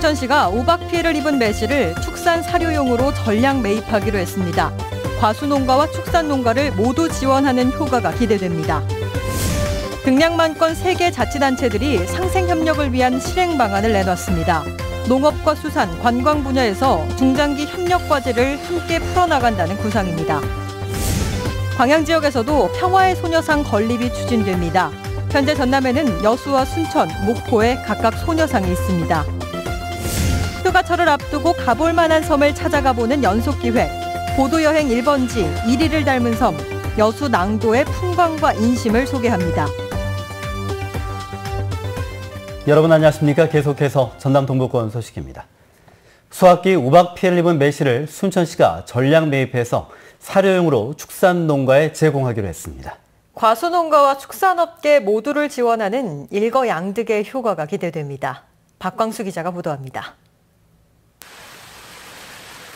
순천시가 우박 피해를 입은 매실을 축산 사료용으로 전량 매입하기로 했습니다. 과수농가와 축산농가를 모두 지원하는 효과가 기대됩니다. 등량만권 3개 자치단체들이 상생협력을 위한 실행 방안을 내놨습니다. 농업과 수산, 관광 분야에서 중장기 협력 과제를 함께 풀어나간다는 구상입니다. 광양 지역에서도 평화의 소녀상 건립이 추진됩니다. 현재 전남에는 여수와 순천, 목포에 각각 소녀상이 있습니다. 휴가철을 앞두고 가볼 만한 섬을 찾아가보는 연속기획. 보도여행 1번지 1위를 닮은 섬, 여수 낭도의 풍광과 인심을 소개합니다. 여러분 안녕하십니까? 계속해서 전남 동부권 소식입니다. 수확기 우박 피해를 입은 매실을 순천시가 전량 매입해서 사료용으로 축산농가에 제공하기로 했습니다. 과수농가와 축산업계 모두를 지원하는 일거양득의 효과가 기대됩니다. 박광수 기자가 보도합니다.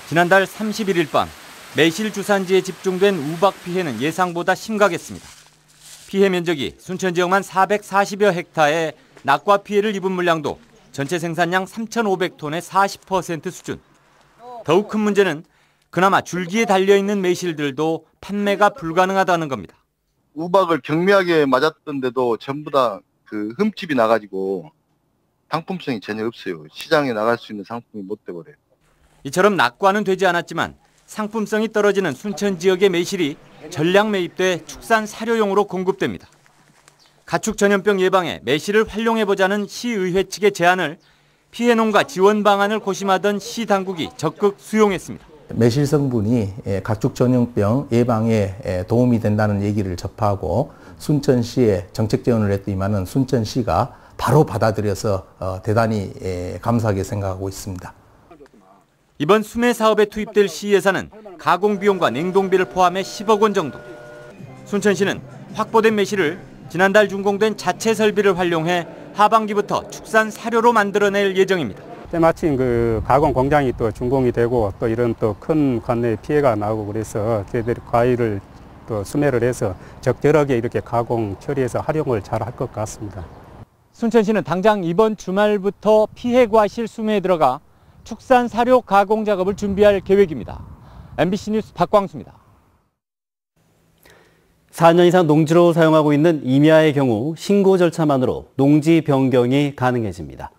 지난달 31일 밤 매실 주산지에 집중된 우박 피해는 예상보다 심각했습니다. 피해 면적이 순천 지역만 440여 헥타에 낙과 피해를 입은 물량도 전체 생산량 3,500톤의 40% 수준. 더욱 큰 문제는 그나마 줄기에 달려있는 매실들도 판매가 불가능하다는 겁니다. 우박을 경미하게 맞았던데도 전부 다 흠집이 나가지고 상품성이 전혀 없어요. 시장에 나갈 수 있는 상품이 못 돼버려요. 이처럼 낙과는 되지 않았지만 상품성이 떨어지는 순천 지역의 매실이 전량 매입돼 축산 사료용으로 공급됩니다. 가축 전염병 예방에 매실을 활용해보자는 시의회 측의 제안을 피해 농가 지원 방안을 고심하던 시 당국이 적극 수용했습니다. 매실 성분이 가축 전염병 예방에 도움이 된다는 얘기를 접하고 순천시에 정책 지원을 했더니만은 순천시가 바로 받아들여서 대단히 감사하게 생각하고 있습니다. 이번 수매 사업에 투입될 시 예산은 가공 비용과 냉동비를 포함해 10억 원 정도. 순천시는 확보된 매실을 지난달 준공된 자체 설비를 활용해 하반기부터 축산 사료로 만들어낼 예정입니다. 때마침 가공 공장이 또 준공이 되고 또 이런 또 큰 관내 피해가 나고 그래서 저희들이 과일을 또 수매를 해서 적절하게 이렇게 가공 처리해서 활용을 잘 할 것 같습니다. 순천시는 당장 이번 주말부터 피해 과실 수매에 들어가 축산 사료 가공 작업을 준비할 계획입니다. MBC 뉴스 박광수입니다. 4년 이상 농지로 사용하고 있는 임야의 경우 신고 절차만으로 농지 변경이 가능해집니다.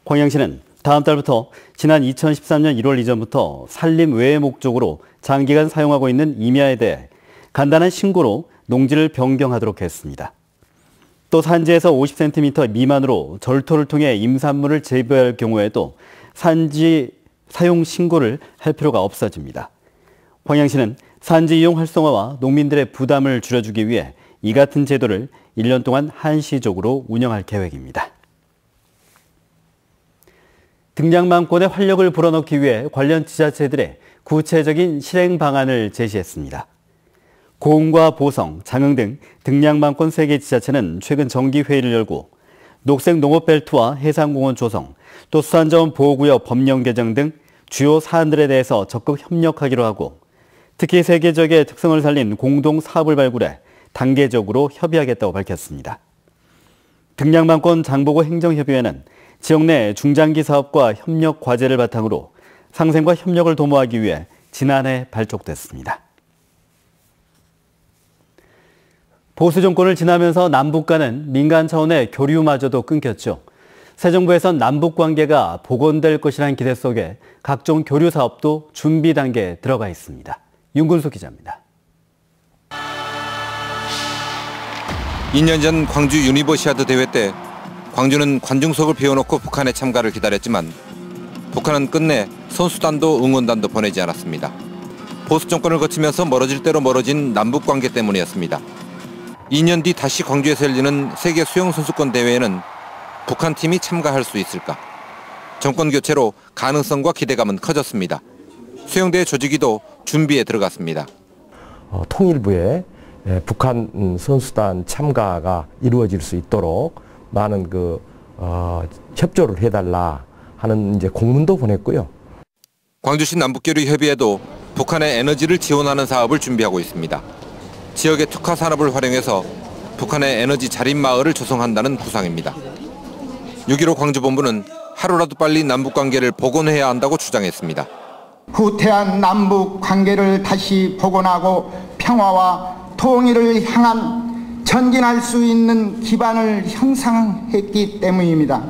광양시는 다음 달부터 지난 2013년 1월 이전부터 산림 외의 목적으로 장기간 사용하고 있는 임야에 대해 간단한 신고로 농지를 변경하도록 했습니다. 또 산지에서 50cm 미만으로 절토를 통해 임산물을 재배할 경우에도 산지 사용 신고를 할 필요가 없어집니다. 광양시는 산지 이용 활성화와 농민들의 부담을 줄여주기 위해 이 같은 제도를 1년 동안 한시적으로 운영할 계획입니다. 등량만권의 활력을 불어넣기 위해 관련 지자체들의 구체적인 실행 방안을 제시했습니다. 고흥과 보성, 장흥 등 등량만권 3개 지자체는 최근 정기회의를 열고 녹색 농업벨트와 해상공원 조성, 또 수산자원 보호구역 법령 개정 등 주요 사안들에 대해서 적극 협력하기로 하고 특히 세계적의 특성을 살린 공동 사업을 발굴해 단계적으로 협의하겠다고 밝혔습니다. 등량만권 장보고 행정협의회는 지역 내 중장기 사업과 협력 과제를 바탕으로 상생과 협력을 도모하기 위해 지난해 발족됐습니다. 보수 정권을 지나면서 남북 간은 민간 차원의 교류마저도 끊겼죠. 새 정부에선 남북 관계가 복원될 것이라는 기대 속에 각종 교류 사업도 준비 단계에 들어가 있습니다. 윤근수 기자입니다. 2년 전 광주 유니버시아드 대회 때 광주는 관중석을 비워놓고 북한의 참가를 기다렸지만 북한은 끝내 선수단도 응원단도 보내지 않았습니다. 보수 정권을 거치면서 멀어질 대로 멀어진 남북 관계 때문이었습니다. 2년 뒤 다시 광주에서 열리는 세계 수영선수권 대회에는 북한 팀이 참가할 수 있을까? 정권 교체로 가능성과 기대감은 커졌습니다. 수영대회 조직위도 준비에 들어갔습니다. 통일부에 북한 선수단 참가가 이루어질 수 있도록 많은 협조를 해달라 하는 공문도 보냈고요. 광주시 남북교류협의회도 북한의 에너지를 지원하는 사업을 준비하고 있습니다. 지역의 특화 산업을 활용해서 북한의 에너지 자립 마을을 조성한다는 구상입니다. 6.15 광주본부는 하루라도 빨리 남북 관계를 복원해야 한다고 주장했습니다. 후퇴한 남북 관계를 다시 복원하고 평화와 통일을 향한 전진할 수 있는 기반을 형성했기 때문입니다.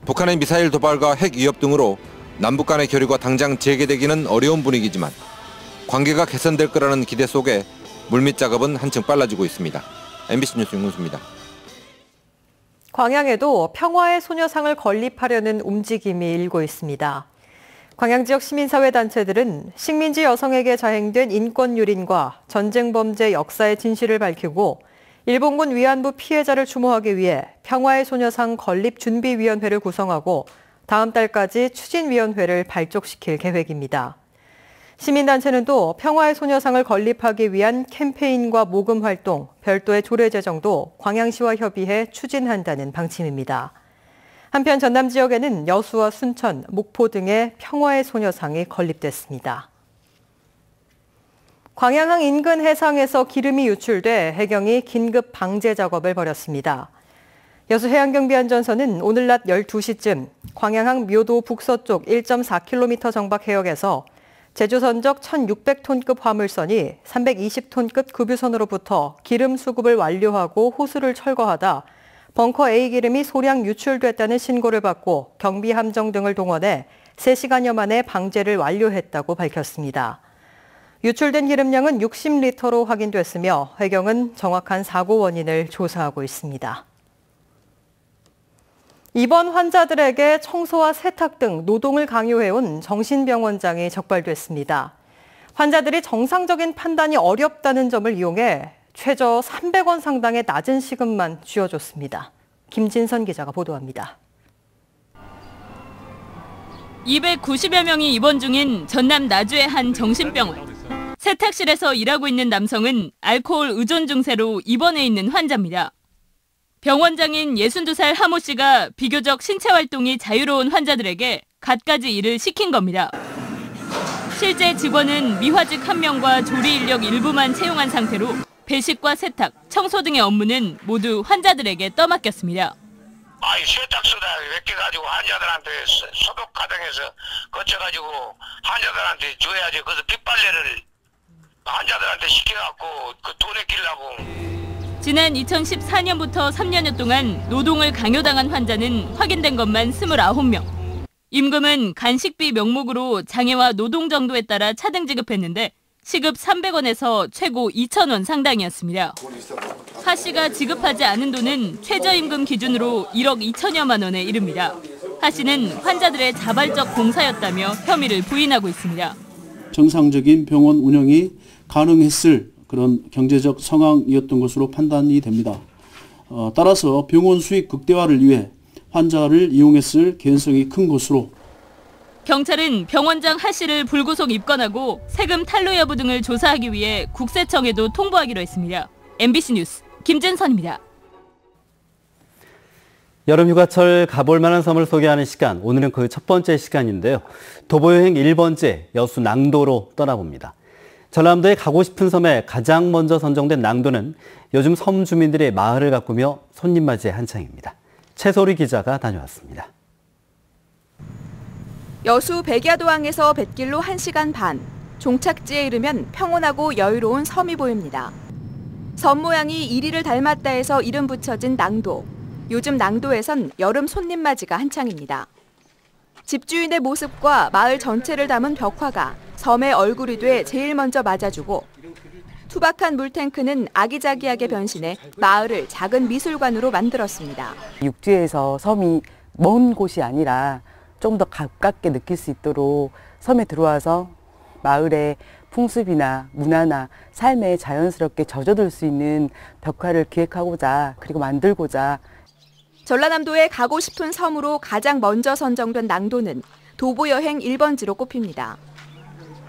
북한의 미사일 도발과 핵 위협 등으로 남북 간의 교류가 당장 재개되기는 어려운 분위기지만 관계가 개선될 거라는 기대 속에 물밑 작업은 한층 빨라지고 있습니다. MBC 뉴스 윤근수입니다. 광양에도 평화의 소녀상을 건립하려는 움직임이 일고 있습니다. 광양 지역 시민사회 단체들은 식민지 여성에게 자행된 인권 유린과 전쟁 범죄 역사의 진실을 밝히고 일본군 위안부 피해자를 추모하기 위해 평화의 소녀상 건립준비위원회를 구성하고 다음 달까지 추진위원회를 발족시킬 계획입니다. 시민단체는 또 평화의 소녀상을 건립하기 위한 캠페인과 모금 활동, 별도의 조례 제정도 광양시와 협의해 추진한다는 방침입니다. 한편 전남 지역에는 여수와 순천, 목포 등의 평화의 소녀상이 건립됐습니다. 광양항 인근 해상에서 기름이 유출돼 해경이 긴급 방제 작업을 벌였습니다. 여수해양경비안전서는 오늘 낮 12시쯤 광양항 묘도 북서쪽 1.4km 정박 해역에서 제조선적 1,600톤급 화물선이 320톤급 급유선으로부터 기름 수급을 완료하고 호수를 철거하다 벙커 A 기름이 소량 유출됐다는 신고를 받고 경비함정 등을 동원해 3시간여 만에 방제를 완료했다고 밝혔습니다. 유출된 기름량은 60리터로 확인됐으며 해경은 정확한 사고 원인을 조사하고 있습니다. 입원 환자들에게 청소와 세탁 등 노동을 강요해온 정신병원장이 적발됐습니다. 환자들이 정상적인 판단이 어렵다는 점을 이용해 최저 300원 상당의 낮은 시급만 쥐어줬습니다. 김진선 기자가 보도합니다. 290여 명이 입원 중인 전남 나주의 한 정신병원. 세탁실에서 일하고 있는 남성은 알코올 의존 증세로 입원해 있는 환자입니다. 병원장인 62살 하모 씨가 비교적 신체 활동이 자유로운 환자들에게 갖가지 일을 시킨 겁니다. 실제 직원은 미화직 1명과 조리 인력 일부만 채용한 상태로 배식과 세탁, 청소 등의 업무는 모두 환자들에게 떠맡겼습니다. 세탁소다 맡겨가지고 환자들한테 소독 과정에서 거쳐가지고 환자들한테 줘야지. 그래서 빗빨래를 환자들한테 시켜갖고 그 돈에 끼려고. 지난 2014년부터 3년여 동안 노동을 강요당한 환자는 확인된 것만 29명. 임금은 간식비 명목으로 장애와 노동 정도에 따라 차등 지급했는데 시급 300원에서 최고 2,000원 상당이었습니다. 하 씨가 지급하지 않은 돈은 최저임금 기준으로 1억 2천여만 원에 이릅니다. 하 씨는 환자들의 자발적 봉사였다며 혐의를 부인하고 있습니다. 정상적인 병원 운영이 가능했을 그런 경제적 상황이었던 것으로 판단이 됩니다. 따라서 병원 수익 극대화를 위해 환자를 이용했을 개연성이 큰 것으로. 경찰은 병원장 하 씨를 불구속 입건하고 세금 탈루 여부 등을 조사하기 위해 국세청에도 통보하기로 했습니다. MBC 뉴스 김진선입니다. 여름휴가철 가볼 만한 섬을 소개하는 시간, 오늘은 그 첫 번째 시간인데요. 도보여행 1번째 여수 낭도로 떠나봅니다. 전라남도에 가고 싶은 섬에 가장 먼저 선정된 낭도는 요즘 섬 주민들의 마을을 가꾸며 손님 맞이에 한창입니다. 최소리 기자가 다녀왔습니다. 여수 백야도항에서 뱃길로 1시간 반, 종착지에 이르면 평온하고 여유로운 섬이 보입니다. 섬 모양이 이리를 닮았다 해서 이름 붙여진 낭도. 요즘 낭도에선 여름 손님 맞이가 한창입니다. 집주인의 모습과 마을 전체를 담은 벽화가 섬의 얼굴이 돼 제일 먼저 맞아주고 투박한 물탱크는 아기자기하게 변신해 마을을 작은 미술관으로 만들었습니다. 육지에서 섬이 먼 곳이 아니라 좀 더 가깝게 느낄 수 있도록 섬에 들어와서 마을의 풍습이나 문화나 삶에 자연스럽게 젖어들 수 있는 벽화를 기획하고자 그리고 만들고자. 전라남도에 가고 싶은 섬으로 가장 먼저 선정된 낭도는 도보여행 1번지로 꼽힙니다.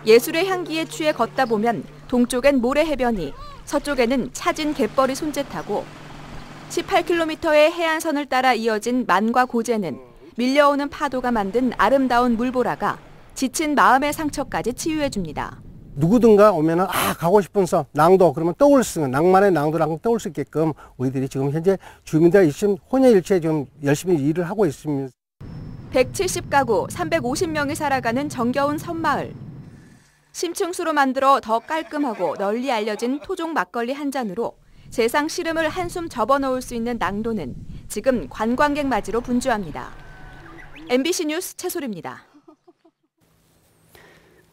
예술의 향기에 취해 걷다 보면 동쪽엔 모래해변이, 서쪽에는 차진 갯벌이 손짓하고 18km의 해안선을 따라 이어진 만과 고제는 밀려오는 파도가 만든 아름다운 물보라가 지친 마음의 상처까지 치유해줍니다. 누구든가 오면은 가고 싶은 섬 낭도 그러면 떠올 수 있는 낭만의 낭도라고 떠올 수 있게끔 우리들이 지금 현재 주민들 지금 혼연일체 좀 열심히 일을 하고 있습니다. 170가구 350명이 살아가는 정겨운 섬마을. 심층수로 만들어 더 깔끔하고 널리 알려진 토종 막걸리 한 잔으로 세상 시름을 한숨 접어넣을 수 있는 낭도는 지금 관광객 맞이로 분주합니다. MBC 뉴스 최소리입니다.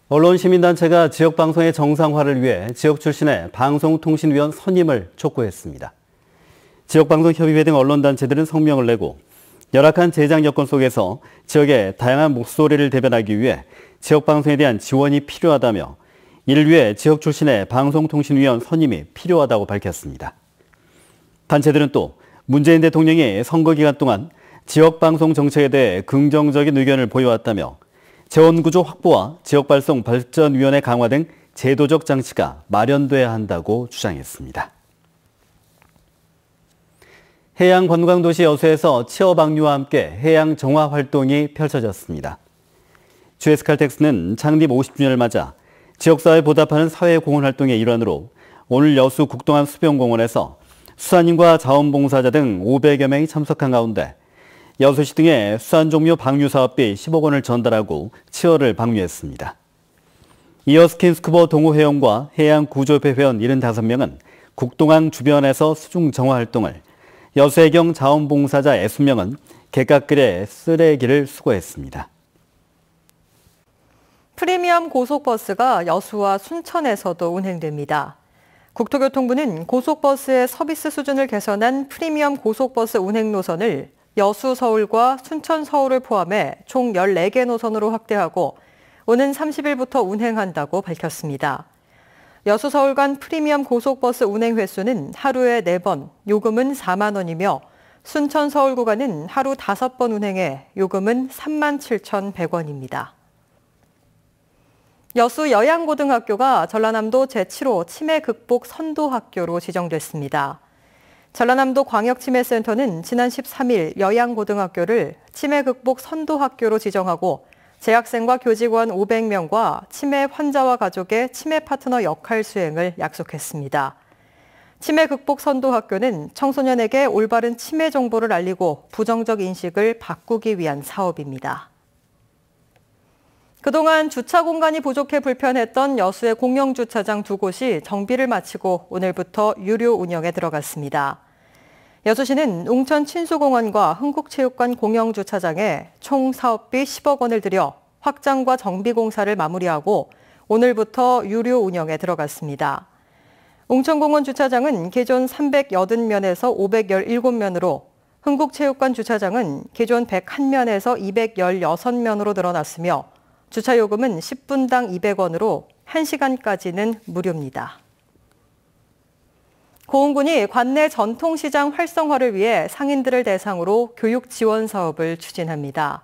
언론 시민단체가 지역방송의 정상화를 위해 지역 출신의 방송통신위원 선임을 촉구했습니다. 지역방송협의회 등 언론단체들은 성명을 내고 열악한 제작 여건 속에서 지역의 다양한 목소리를 대변하기 위해 지역방송에 대한 지원이 필요하다며 이를 위해 지역 출신의 방송통신위원 선임이 필요하다고 밝혔습니다. 단체들은 또 문재인 대통령이 선거 기간 동안 지역방송 정책에 대해 긍정적인 의견을 보여왔다며 재원구조 확보와 지역발송 발전위원회 강화 등 제도적 장치가 마련돼야 한다고 주장했습니다. 해양관광도시 여수에서 치어방류와 함께 해양 정화 활동이 펼쳐졌습니다. GS칼텍스는 창립 50주년을 맞아 지역사회에 보답하는 사회공헌 활동의 일환으로 오늘 여수 국동암 수변공원에서 수산인과 자원봉사자 등 500여 명이 참석한 가운데 여수시 등에 수산종묘 방류 사업비 10억 원을 전달하고 치어를 방류했습니다. 이어 스킨스쿠버 동호회원과 해양구조협회 회원 75명은 국동항 주변에서 수중 정화 활동을, 여수해경 자원봉사자 60명은 갯가글에 쓰레기를 수거했습니다. 프리미엄 고속버스가 여수와 순천에서도 운행됩니다. 국토교통부는 고속버스의 서비스 수준을 개선한 프리미엄 고속버스 운행 노선을 여수 서울과 순천 서울을 포함해 총 14개 노선으로 확대하고 오는 30일부터 운행한다고 밝혔습니다. 여수 서울 간 프리미엄 고속버스 운행 횟수는 하루에 4번, 요금은 4만 원이며 순천 서울 구간은 하루 5번 운행해 요금은 37,100원입니다. 여수 여양고등학교가 전라남도 제7호 치매 극복 선도학교로 지정됐습니다. 전라남도 광역치매센터는 지난 13일 여양고등학교를 치매 극복 선도학교로 지정하고 재학생과 교직원 500명과 치매 환자와 가족의 치매 파트너 역할 수행을 약속했습니다. 치매 극복 선도학교는 청소년에게 올바른 치매 정보를 알리고 부정적 인식을 바꾸기 위한 사업입니다. 그동안 주차 공간이 부족해 불편했던 여수의 공영주차장 2곳이 정비를 마치고 오늘부터 유료 운영에 들어갔습니다. 여수시는 웅천 친수공원과 흥국체육관 공영주차장에 총 사업비 10억 원을 들여 확장과 정비 공사를 마무리하고 오늘부터 유료 운영에 들어갔습니다. 웅천공원 주차장은 기존 380면에서 517면으로 흥국체육관 주차장은 기존 101면에서 216면으로 늘어났으며 주차요금은 10분당 200원으로 1시간까지는 무료입니다. 고흥군이 관내 전통시장 활성화를 위해 상인들을 대상으로 교육 지원 사업을 추진합니다.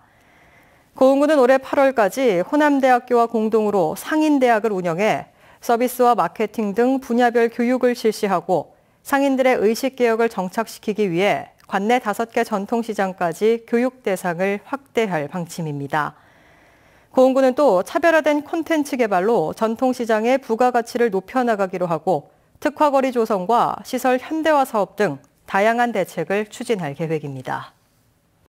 고흥군은 올해 8월까지 호남대학교와 공동으로 상인대학을 운영해 서비스와 마케팅 등 분야별 교육을 실시하고 상인들의 의식개혁을 정착시키기 위해 관내 5개 전통시장까지 교육 대상을 확대할 방침입니다. 고흥군은 또 차별화된 콘텐츠 개발로 전통시장의 부가가치를 높여나가기로 하고 특화거리 조성과 시설 현대화 사업 등 다양한 대책을 추진할 계획입니다.